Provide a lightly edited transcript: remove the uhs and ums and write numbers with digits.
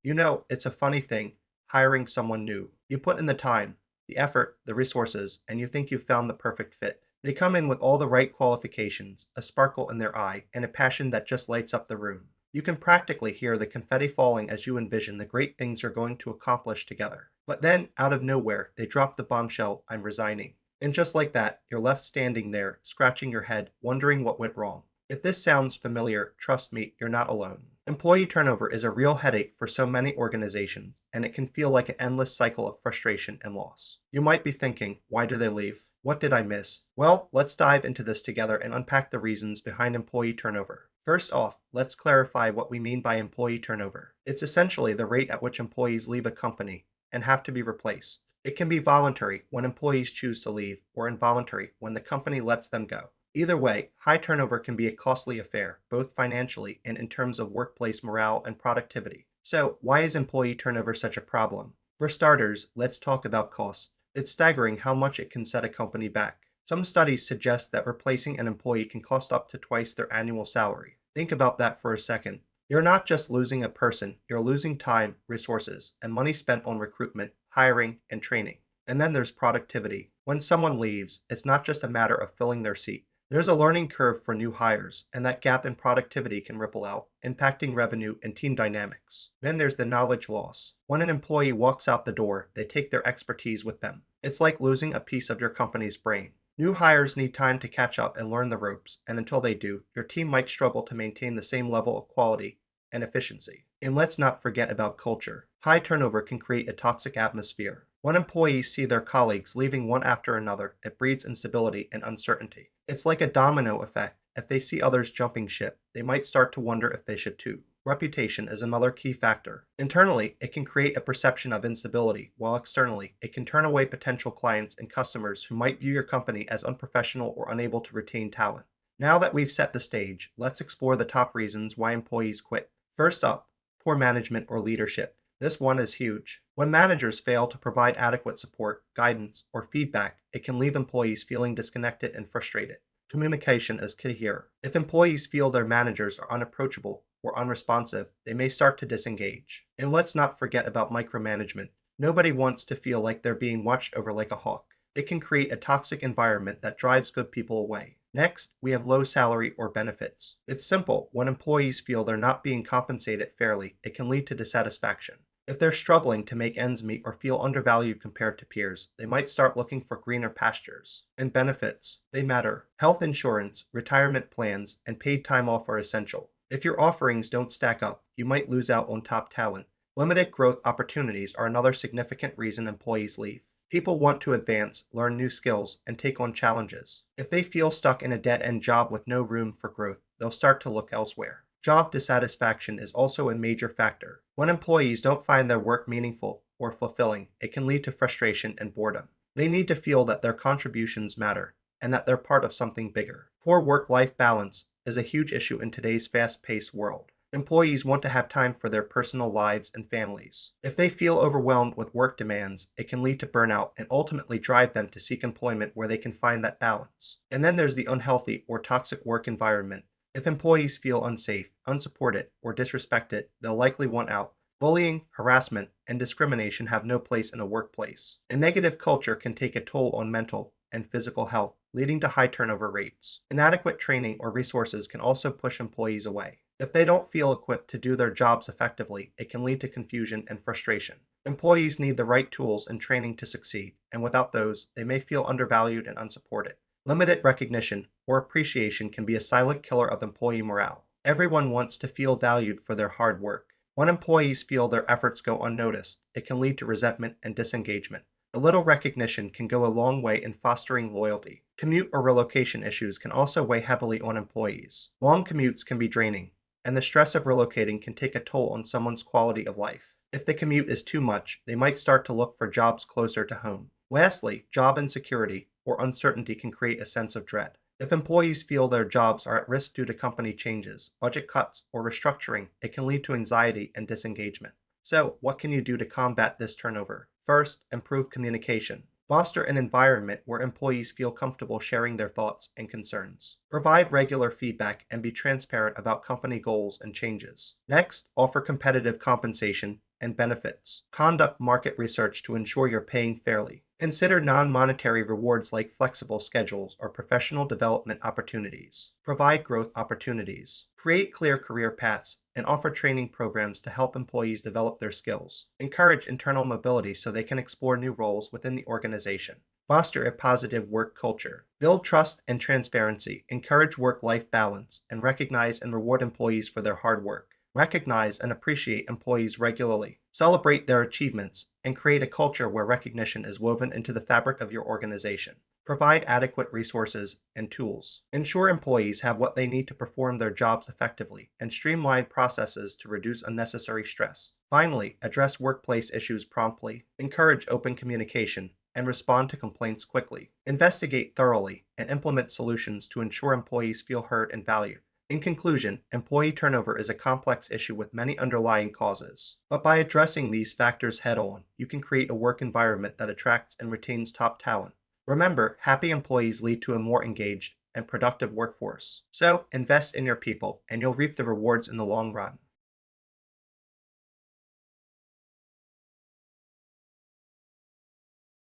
It's a funny thing, hiring someone new. You put in the time, the effort, the resources, and you think you've found the perfect fit. They come in with all the right qualifications, a sparkle in their eye, and a passion that just lights up the room. You can practically hear the confetti falling as you envision the great things you're going to accomplish together. But then, out of nowhere, they drop the bombshell, "I'm resigning." And just like that, you're left standing there, scratching your head, wondering what went wrong. If this sounds familiar, trust me, you're not alone. Employee turnover is a real headache for so many organizations, and it can feel like an endless cycle of frustration and loss. You might be thinking, why do they leave? What did I miss? Well, let's dive into this together and unpack the reasons behind employee turnover. First off, let's clarify what we mean by employee turnover. It's essentially the rate at which employees leave a company and have to be replaced. It can be voluntary when employees choose to leave, or involuntary when the company lets them go. Either way, high turnover can be a costly affair, both financially and in terms of workplace morale and productivity. So, why is employee turnover such a problem? For starters, let's talk about costs. It's staggering how much it can set a company back. Some studies suggest that replacing an employee can cost up to twice their annual salary. Think about that for a second. You're not just losing a person, you're losing time, resources, and money spent on recruitment, hiring, and training. And then there's productivity. When someone leaves, it's not just a matter of filling their seat. There's a learning curve for new hires, and that gap in productivity can ripple out, impacting revenue and team dynamics. Then there's the knowledge loss. When an employee walks out the door, they take their expertise with them. It's like losing a piece of your company's brain. New hires need time to catch up and learn the ropes, and until they do, your team might struggle to maintain the same level of quality and efficiency. And let's not forget about culture. High turnover can create a toxic atmosphere. When employees see their colleagues leaving one after another, it breeds instability and uncertainty. It's like a domino effect. If they see others jumping ship, they might start to wonder if they should too. Reputation is another key factor. Internally, it can create a perception of instability, while externally, it can turn away potential clients and customers who might view your company as unprofessional or unable to retain talent. Now that we've set the stage, let's explore the top reasons why employees quit. First up, poor management or leadership. This one is huge. When managers fail to provide adequate support, guidance, or feedback, it can leave employees feeling disconnected and frustrated. Communication is key here. If employees feel their managers are unapproachable or unresponsive, they may start to disengage. And let's not forget about micromanagement. Nobody wants to feel like they're being watched over like a hawk. It can create a toxic environment that drives good people away. Next, we have low salary or benefits. It's simple. When employees feel they're not being compensated fairly, it can lead to dissatisfaction. If they're struggling to make ends meet or feel undervalued compared to peers, they might start looking for greener pastures. And benefits, they matter. Health insurance, retirement plans, and paid time off are essential. If your offerings don't stack up, you might lose out on top talent. Limited growth opportunities are another significant reason employees leave. People want to advance, learn new skills, and take on challenges. If they feel stuck in a dead-end job with no room for growth, they'll start to look elsewhere. Job dissatisfaction is also a major factor. When employees don't find their work meaningful or fulfilling, it can lead to frustration and boredom. They need to feel that their contributions matter and that they're part of something bigger. Poor work-life balance is a huge issue in today's fast-paced world. Employees want to have time for their personal lives and families. If they feel overwhelmed with work demands, it can lead to burnout and ultimately drive them to seek employment where they can find that balance. And then there's the unhealthy or toxic work environment. If employees feel unsafe, unsupported, or disrespected, they'll likely want out. Bullying, harassment, and discrimination have no place in a workplace. A negative culture can take a toll on mental and physical health, leading to high turnover rates. Inadequate training or resources can also push employees away. If they don't feel equipped to do their jobs effectively, it can lead to confusion and frustration. Employees need the right tools and training to succeed, and without those, they may feel undervalued and unsupported. Limited recognition or appreciation can be a silent killer of employee morale. Everyone wants to feel valued for their hard work. When employees feel their efforts go unnoticed, it can lead to resentment and disengagement. A little recognition can go a long way in fostering loyalty. Commute or relocation issues can also weigh heavily on employees. Long commutes can be draining, and the stress of relocating can take a toll on someone's quality of life. If the commute is too much, they might start to look for jobs closer to home. Lastly, job insecurity or uncertainty can create a sense of dread. If employees feel their jobs are at risk due to company changes, budget cuts, or restructuring, it can lead to anxiety and disengagement. So, what can you do to combat this turnover? First, improve communication. Foster an environment where employees feel comfortable sharing their thoughts and concerns. Provide regular feedback and be transparent about company goals and changes. Next, offer competitive compensation and benefits. Conduct market research to ensure you're paying fairly. Consider non-monetary rewards like flexible schedules or professional development opportunities. Provide growth opportunities. Create clear career paths and offer training programs to help employees develop their skills. Encourage internal mobility so they can explore new roles within the organization. Foster a positive work culture. Build trust and transparency. Encourage work-life balance and recognize and reward employees for their hard work. Recognize and appreciate employees regularly. Celebrate their achievements and create a culture where recognition is woven into the fabric of your organization. Provide adequate resources and tools. Ensure employees have what they need to perform their jobs effectively and streamline processes to reduce unnecessary stress. Finally, address workplace issues promptly. Encourage open communication and respond to complaints quickly. Investigate thoroughly and implement solutions to ensure employees feel heard and valued. In conclusion, employee turnover is a complex issue with many underlying causes. But by addressing these factors head on, you can create a work environment that attracts and retains top talent. Remember, happy employees lead to a more engaged and productive workforce. So, invest in your people, and you'll reap the rewards in the long run.